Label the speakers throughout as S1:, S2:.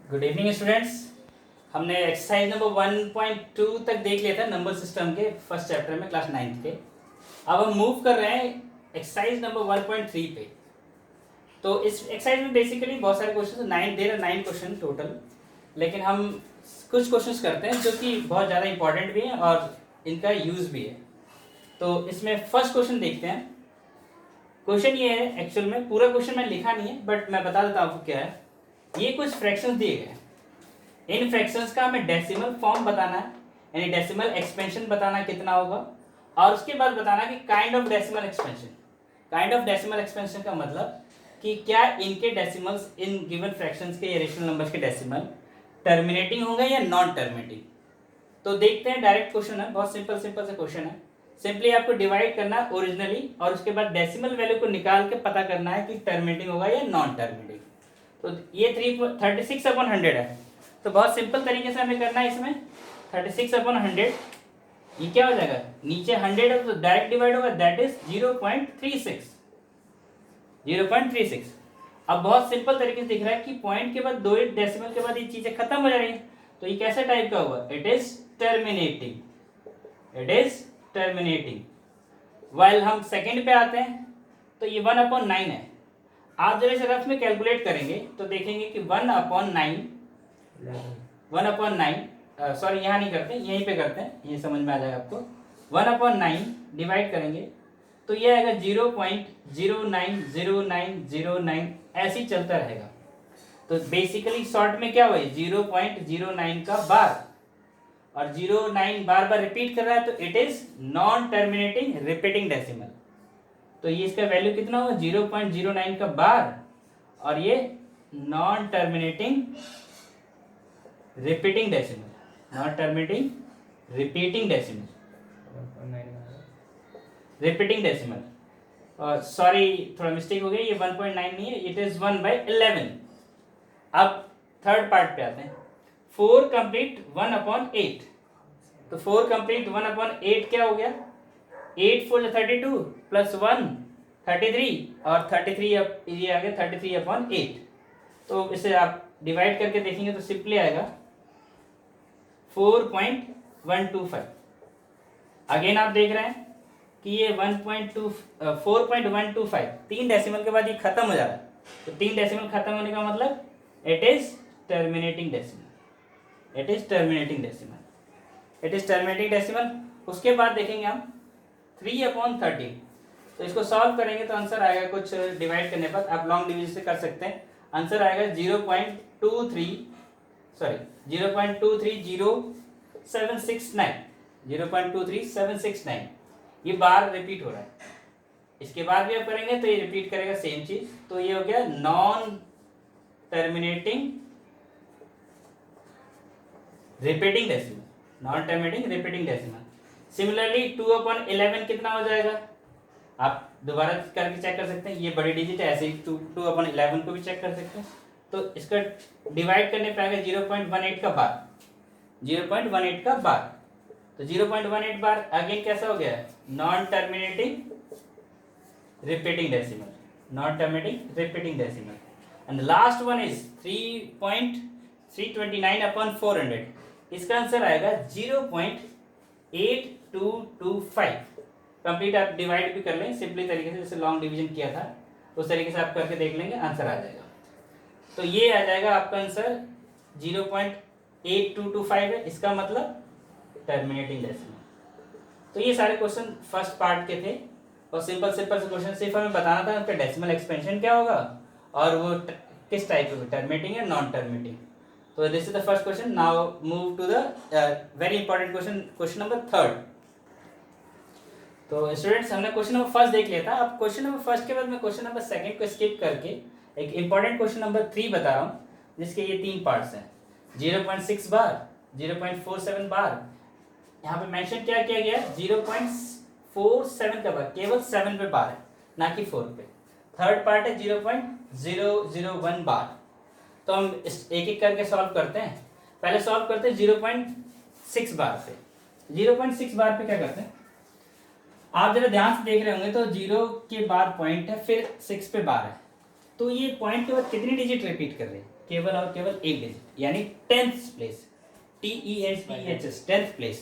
S1: Good evening students. हमने exercise number 1.2 तक देख लिया था नंबर सिस्टम के फर्स्ट चैप्टर में क्लास 9th के। अब हम मूव कर रहे हैं एक्सरसाइज नंबर 1.3 पे। तो इस एक्सरसाइज में बेसिकली बहुत सारे क्वेश्चन 9 क्वेश्चन टोटल, लेकिन हम कुछ क्वेश्चंस करते हैं जो कि बहुत ज़्यादा इंपॉर्टेंट भी हैं और इनका यूज़ भी है। तो इसमें फर्स्ट क्वेश्चन देखते हैं। क्वेश्चन ये है, एक्चुअल में पूरा क्वेश्चन मैं लिखा नहीं है बट मैं बता देता हूँ आपको क्या है। ये कुछ फ्रैक्शंस दिए गए हैं, इन फ्रैक्शंस का हमें डेसिमल फॉर्म बताना है, यानी डेसिमल एक्सपेंशन बताना कितना होगा, और उसके बाद बताना कि kind of decimal expansion. Kind of decimal expansion का मतलब कि क्या इनके डेसिमल्स इन गिवन फ्रैक्शंस के या रेशनल नंबर्स के डेसिमल टर्मिनेटिंग होंगे या नॉन टर्मिनेटिंग। तो देखते हैं, डायरेक्ट क्वेश्चन है, बहुत सिंपल से क्वेश्चन है। सिंपली आपको डिवाइड करना है ओरिजिनली और उसके बाद डेसिमल वैल्यू को निकाल के पता करना है कि टर्मिनेटिंग होगा या नॉन टर्मिनेटिंग। तो ये 36/100 है। तो बहुत सिंपल तरीके से हमें करना है इसमें 36/100। ये क्या हो जाएगा, नीचे 100 है तो डायरेक्ट डिवाइड होगा, दैट इज 0.36। अब बहुत सिंपल तरीके से दिख रहा है कि पॉइंट के बाद दो डेसिमल के बाद ये चीजें खत्म हो जा रही है। तो ये कैसे टाइप का हुआ, इट इज टर्मिनेटिंग। वाइल हम सेकंड पे आते हैं तो ये 1/9 है। आप जब इसे रफ में कैलकुलेट करेंगे तो देखेंगे कि 1/9 सॉरी यहाँ नहीं करते, यहीं पे करते हैं, ये समझ में आ जाएगा आपको। 1/9 डिवाइड करेंगे तो ये आएगा 0.090909 ऐसे ही चलता रहेगा। तो बेसिकली शॉर्ट में क्या हुआ, 0.09 का बार, और 09 बार बार रिपीट कर रहा है तो it is non terminating repeating decimal. तो ये इसका वैल्यू कितना होगा, 0.09 का बार, और ये non terminating repeating decimal, not terminating repeating decimal. Sorry थोड़ा मिस्टेक हो गया, ये 1.9 नहीं है, इट इज 1/11। अब थर्ड पार्ट पे आते हैं, 4 कंप्लीट 1/8। तो 4 कंप्लीट 1/8 क्या हो गया, 8 4 32 प्लस 1 33, और 33 अब ये आ गया 33/8। तो इसे आप डिवाइड करके देखेंगे तो सिंपली आएगा 4.125। अगेन आप देख रहे हैं कि ये 4.125 तीन डेसिमल के बाद ये खत्म हो जा रहा है। तो तीन डेसिमल खत्म होने का मतलब इट इज टर्मिनेटिंग डेसिमल। उसके बाद देखेंगे हम 3/30। तो इसको सॉल्व करेंगे तो आंसर आएगा कुछ, डिवाइड करने पर आप लॉन्ग डिवीजन से कर सकते हैं, आंसर आएगा 0.23069। ये बार रिपीट हो रहा है। इसके बाद भी आप करेंगे तो ये रिपीट करेगा सेम चीज। तो ये हो गया non terminating repeating decimal. Similarly 2/11 कितना हो जाएगा, आप दोबारा करके चेक कर सकते हैं, ये बड़ी डिजिट है, ऐसे ही 2/11 को भी चेक कर सकते हैं। तो इसका डिवाइड करने पे आएगा 0.18 का बार, तो 0.18 बार अगेन कैसा हो गया, non terminating repeating decimal. And last one is 3.329/400। इसका आंसर आएगा 0.8225। कंप्लीट आप डिवाइड भी कर लें सिंपली तरीके से, जैसे लॉन्ग डिवीजन किया था उस तरीके से आप करके देख लेंगे, आंसर आ जाएगा। तो ये आ जाएगा आपका आंसर 0.8225 है, इसका मतलब टर्मिनेटिंग डेसिमल। तो ये सारे क्वेश्चन फर्स्ट पार्ट के थे, और सिंपल से क्वेश्चन सिर्फ हमें बताना था उनका डेसिमल एक्सपेंशन क्या होगा और वो किस टाइप का, टर्मिनेटिंग या नॉन टर्मिनेटिंग। तो this is the first question. Now move to the very important question number third. तो स्टूडेंट्स हमने क्वेश्चन नंबर फर्स्ट देख लिया था। अब क्वेश्चन नंबर फर्स्ट के बाद मैं क्वेश्चन नंबर सेकंड को स्किप करके एक इंपॉर्टेंट क्वेश्चन नंबर 3 बता रहा हूँ, जिसके ये 3 पार्ट्स हैं, 0.6 बार, 0.47 बार। यहाँ पे मेंशन क्या किया गया, 0.47 का बार, केवल 7 पे बार है ना कि 4 पे। थर्ड पार्ट है 0.001 बार। तो हम एक एक करके सॉल्व करते हैं। पहले सॉल्व करते हैं 0.6 बार पे। 0.6 बार पे क्या करते हैं, आप जरा ध्यान से देख रहे होंगे तो 0 के बाद पॉइंट है, फिर 6 पे बार है। तो ये पॉइंट के बाद कितनी डिजिट रिपीट कर रही है, केवल और केवल एक डिजिट, यानी 10th place, TENTH 10th place.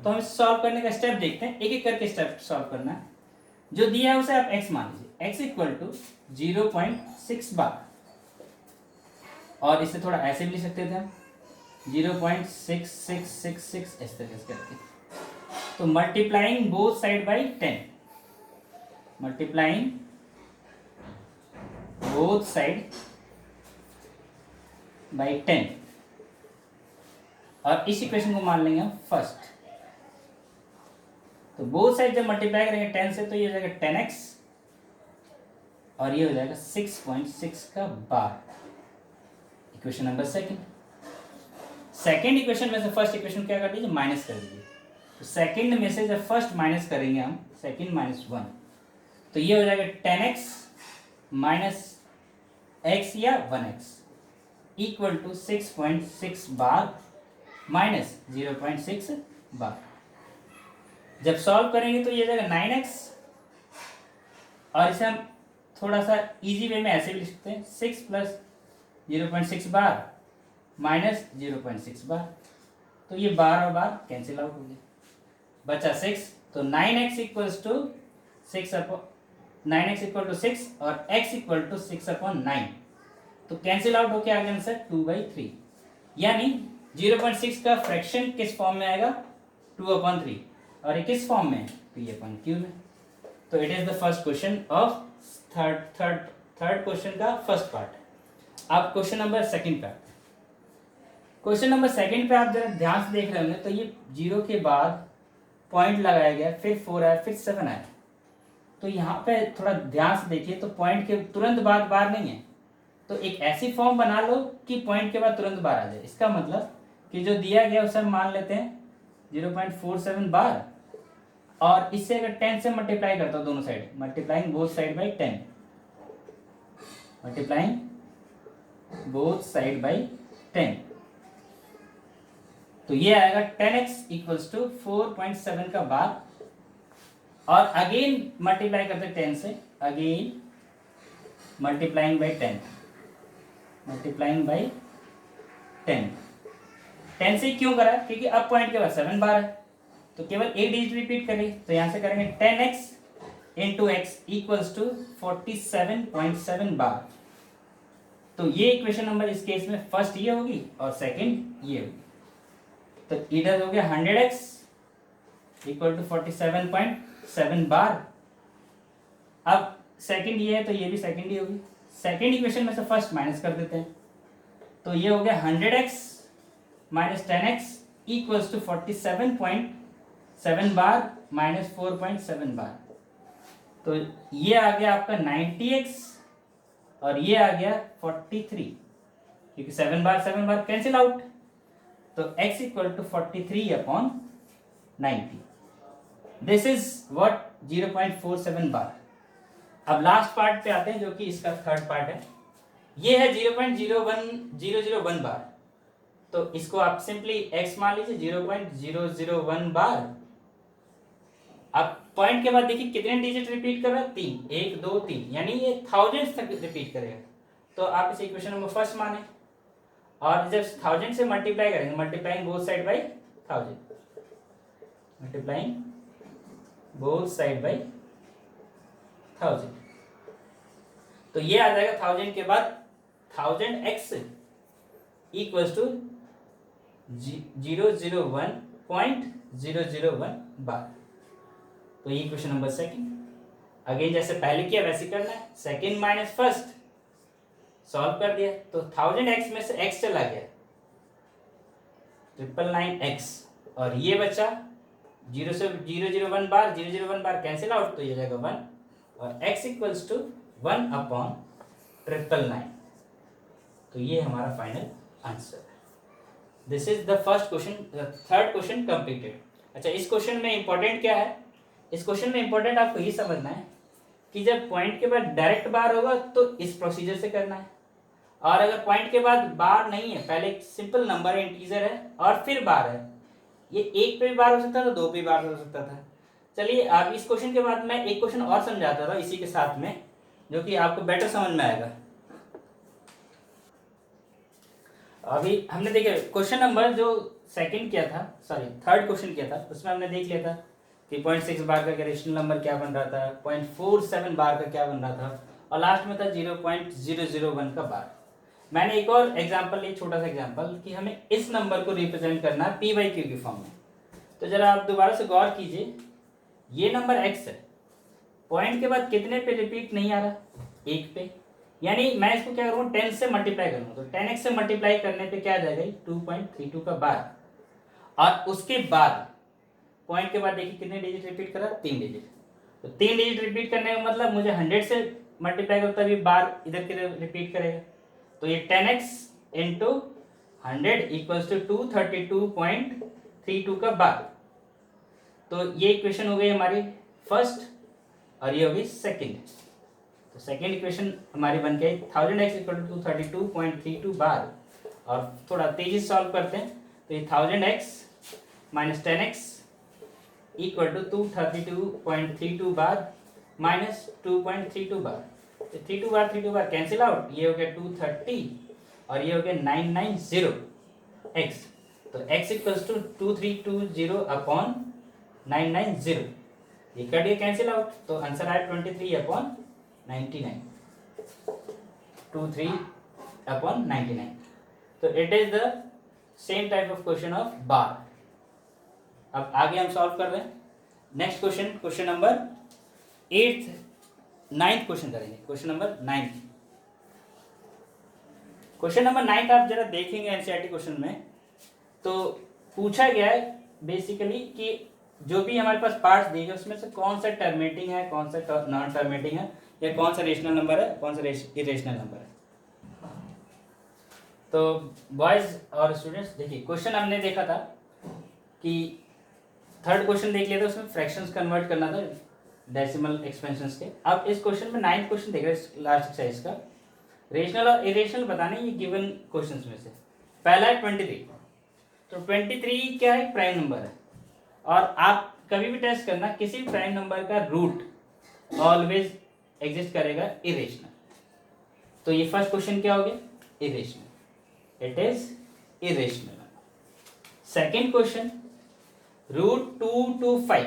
S1: तो हम सॉल्व करने का स्टेप देखते हैं, एक एक करके स्टेप सॉल्व करना है। जो दिया है उसे आप x मान लीजिए, x इक्वल टू 0.6 बार, और इसे थोड़ा ऐसे भी लिख सकते थे हम 0.6666 इस तरह से करके। तो multiplying both side by 10, multiplying both side by 10, और इस इक्वेशन को मान लेंगे हम फर्स्ट। तो बोथ साइड जब मल्टीप्लाई करेंगे 10 से, तो ये हो जाएगा 10x, और ये हो जाएगा 6.6 का बार। इक्वेशन नंबर सेकंड इक्वेशन में से फर्स्ट इक्वेशन क्या कर दीजिए, माइनस कर दीजिए। तो सेकंड में से जब फर्स्ट माइनस करेंगे हम, सेकंड माइनस 1, तो ये हो जाएगा 10x माइनस x या 1x equal to 6.6 bar minus 0.6 bar. जब सॉल्व करेंगे तो ये जाएगा 9x, और इसे हम थोड़ा सा इजी वे में ऐसे भी लिख सकते हैं 6 प्लस 0.6 बार माइनस 0.6 बार। तो ये बार और बार कैंसिल आउट हो गया, बचा 6। तो 9x equals to 6 equal to 6 और x इक्वल टू 6/9। तो कैंसिल आउट होके आ गया आंसर 2/3, यानी 0.6 का फ्रैक्शन किस फॉर्म में आएगा, 2/3, और ये किस फॉर्म में, p/q में। तो it is the first question of third question का फर्स्ट पार्ट। अब क्वेश्चन नंबर सेकंड पे, क्वेश्चन नंबर सेकंड पे आप जरा ध्यान से देख रहे होंगे, तो ये 0 के बाद पॉइंट लगाया गया, फिर 4 आया, फिर 7 आया। तो यहाँ पे थोड़ा ध्यान से देखिए, तो पॉइंट के तुरंत बाद बार नहीं है, तो एक ऐसी फॉर्म बना लो कि पॉइंट के बाद तुरंत बार आ जाए। इसका मतलब कि जो दिया गया उसे हम मान लेते हैं 0.47 बार, और इससे अगर 10 से मल्टीप्लाई करता हूँ दोनों side, multiplying both side by 10, multiplying both side by 10, तो ये आएगा 10x इक्वल्स टू 4.7 का बार, और अगेन मल्टीप्लाई करते 10 से, again multiplying by 10, multiplying by 10 से क्यों करा, क्योंकि अब पॉइंट के बाद 7 बार है, तो केवल एक डिजिट रिपीट करेंगे। तो यहां से करेंगे 10x into x equals to 47.7 bar. तो ये इक्वेशन नंबर इस केस में फर्स्ट ये होगी और सेकंड ये होगी। तो इधर हो गया 100x इक्वल टू 47.7 बार। अब सेकंड ये है तो ये भी सेकंड ही होगी। सेकंड इक्वेशन में से फर्स्ट माइनस कर देते हैं, तो ये हो गया 100x minus 10x equals to 47.7 bar minus 4.7 bar. तो ये आ गया आपका 90x और ये आ गया 43, क्योंकि 7 बार कैंसिल आउट, तो x equal to 43/90। This is what 0.47 bar. अब लास्ट पार्ट पे आते हैं जो कि इसका थर्ड पार्ट है। ये है 0.01001 बार, तो इसको आप सिंपली x मान लीजिए 0.001 बार। अब पॉइंट के बाद देखिए कितने डिजिट रिपीट कर रहा है, 3, 1 2 3, यानी ये थाउजेंड्स तक रिपीट करेगा। तो आप इसे इक्वेशन नंबर फर्स्ट माने, और जब 1000 से मल्टीप्लाई करेंगे, multiplying both side by 1000, multiplying both side by 1000, तो ये आ जाएगा 1000 के बाद 1000x इक्वल्स टू 001.001 बार। तो ये क्वेश्चन नंबर सेकंड। अगेन जैसे पहले किया वैसे करना है, सेकंड माइनस फर्स्ट सॉल्व कर दिया, तो 1000x में से x चला गया 999x, और ये बचा 0 से 001 बार, 001 बार कैंसिल आउट, तो ये जाएगा 1, और x इक्वल्स टू 1/999। तो ये हमारा फाइनल आंसर है। This is the first question, third question completed. अच्छा, इस क्वेश्चन में इंपॉर्टेंट क्या है, इस क्वेश्चन में इंपॉर्टेंट आपको ये समझना है कि जब पॉइंट के बाद डायरेक्ट बार होगा तो इस प्रोसीजर से करना है, और अगर पॉइंट के बाद बार नहीं है, पहले एक सिंपल नंबर है, इंटीजर है, और फिर बार है, ये एक पे भी बार हो सकता था, 2 पे भी बार हो सकता था। चलिए अब इस क्वेश्चन के बाद मैं एक क्वेश्चन और समझाता था इसी के साथ में, जो कि आपको बेटर समझ में आएगा। अभी हमने देखे क्वेश्चन नंबर जो सेकंड किया था, सॉरी थर्ड क्वेश्चन किया था, उसमें हमने देख लिया था कि 0.6 बार का रेशनल नंबर क्या बन रहा था, 0.47 बार का क्या बन रहा था, और लास्ट में था 0.001 का बार। मैंने एक और एग्जांपल लिया, छोटा सा एग्जांपल, कि हमें इस नंबर को रिप्रेजेंट करना है पी बाई क्यू की फॉर्म में। तो जरा आप दोबारा से गौर कीजिए, ये नंबर x है, पॉइंट के बाद कितने पे रिपीट नहीं आ रहा, 1 पे, यानी मैं इसको क्या करूँगा 10 से मल्टीप्लाई करूँगा, तो 10x से मल्टीप्लाई करने पे क्या आ जाएगा 2.32 का बार। और उसके बाद पॉइंट के बाद देखिए कितने डिजिट रिपीट करा, 3 डिजिट। तो 3 डिजिट रिपीट करने का मतलब मुझे 100 से मल्टीप्लाई करो तभी बार इधर के रिपीट करेगा। तो ये 10x इंटू 100 इक्वल्स टू 232.32 का बार। तो ये इक्वेशन हो गई हमारी फर्स्ट और ये हो गई सेकंड। तो सेकंड इक्वेशन हमारी बन गई 1000x इक्वल टू 232.32 बार। और थोड़ा तेजी से सॉल्व करते हैं, तो ये 1000x minus 10x equal to 232.32 bar minus 2.32 bar. तो 32 बार कैंसिल आउट, ये हो गया 230 और ये हो गया 990x। तो x इक्वल्स टू 2320 अपॉन 990, ये कट गया कैंसिल आउट, तो आंसर आया 23/99, 23/99। तो it is the same type of question of बार। अब आगे हम सॉल्व कर रहे हैं next question, question number 9th question करेंगे, क्वेश्चन नंबर 9। क्वेश्चन नंबर 9 आप जरा देखेंगे एनसीईआरटी क्वेश्चन में, तो पूछा गया है बेसिकली कि जो भी हमारे पास पार्ट्स दिए गए उसमें से कौन सा टर्मिनेटिंग है, कौन सा नॉन टर्मिनेटिंग है, या कौन सा रेशनल नंबर है, कौन सा इरेशनल नंबर है। तो बॉयज और स्टूडेंट्स देखिए, क्वेश्चन हमने देखा था कि थर्ड क्वेश्चन देख लिया था, उसमें फ्रैक्शंस कन्वर्ट करना था डेसिमल एक्सपेंशंस के। अब इस क्वेश्चन में 9th क्वेश्चन देख रहे हैं लास्ट एक्सरसाइज का, रेशनल और इरेशनल बताने ये गिवन क्वेश्चंस में से। पहला है 23। तो 23 क्या है, प्राइम नंबर है, और आप कभी भी टेस्ट करना किसी भी प्राइम नंबर का रूट ऑलवेज एग्जिस्ट करेगा इरेशनल। तो ये फर्स्ट क्वेश्चन क्या हो गया, irrational, it is irrational. Second question root 2 to 5,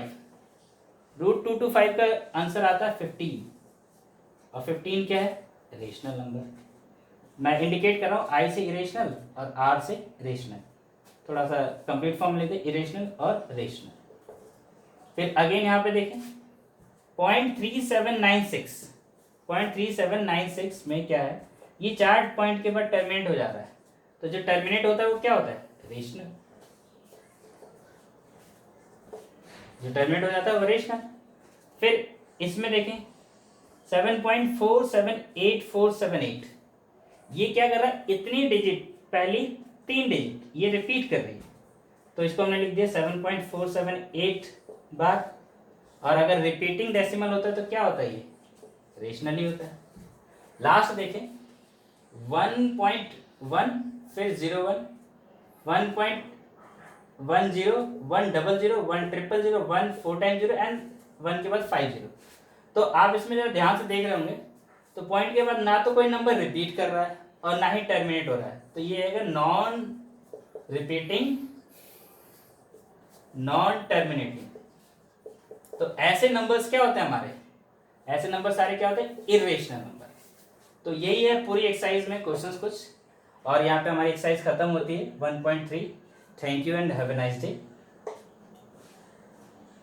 S1: root 2 to 5 का आंसर आता है 15, और 15 क्या है, रेशनल नंबर। मैं इंडिकेट कर रहा हूँ आई से इरेशनल और आर से रेशनल, थोड़ा सा कंप्लीट फॉर्म लेते, इरेशनल और रेशनल। फिर अगेन यहाँ पे देखें 0.3796, 0.3796 में क्या है, ये 4 पॉइंट के बाद टर्मिनेट हो जाता है, तो जो टर्मिनेट होता है वो क्या होता है, रेशनल। जो टर्मिनेट हो जाता है वो रेशनल। फिर इसमें देखें 7.478478, ये क्या कर रहा है, इतनी डिजिट पहली 3 डिजिट ये रिपीट कर रही है, तो इसको हमने लिख दिया 7.478 बार। और अगर रिपीटिंग डेसिमल होता है तो क्या होता है, ये रेशनल ही होता है। लास्ट देखें 1.1, फिर 01, 1.10, 100, 100, 100, 1 4 टाइम 0 एंड 1 के बाद 50। तो आप इसमें जरा ध्यान से देख रहे होंगे, तो पॉइंट के बाद ना तो कोई नंबर रिपीट कर रहा है और ना ही टर्मिनेट हो रहा है, तो ये है नॉन रिपीटिंग नॉन टर्मिनेटिंग। तो ऐसे नंबर्स क्या होते हैं हमारे, ऐसे नंबर सारे क्या होते हैं, इरेशनल नंबर। तो यही है पूरी एक्सरसाइज में क्वेश्चंस कुछ, और यहाँ पे हमारी एक्सरसाइज खत्म होती है 1.3। Thank you and have a nice day.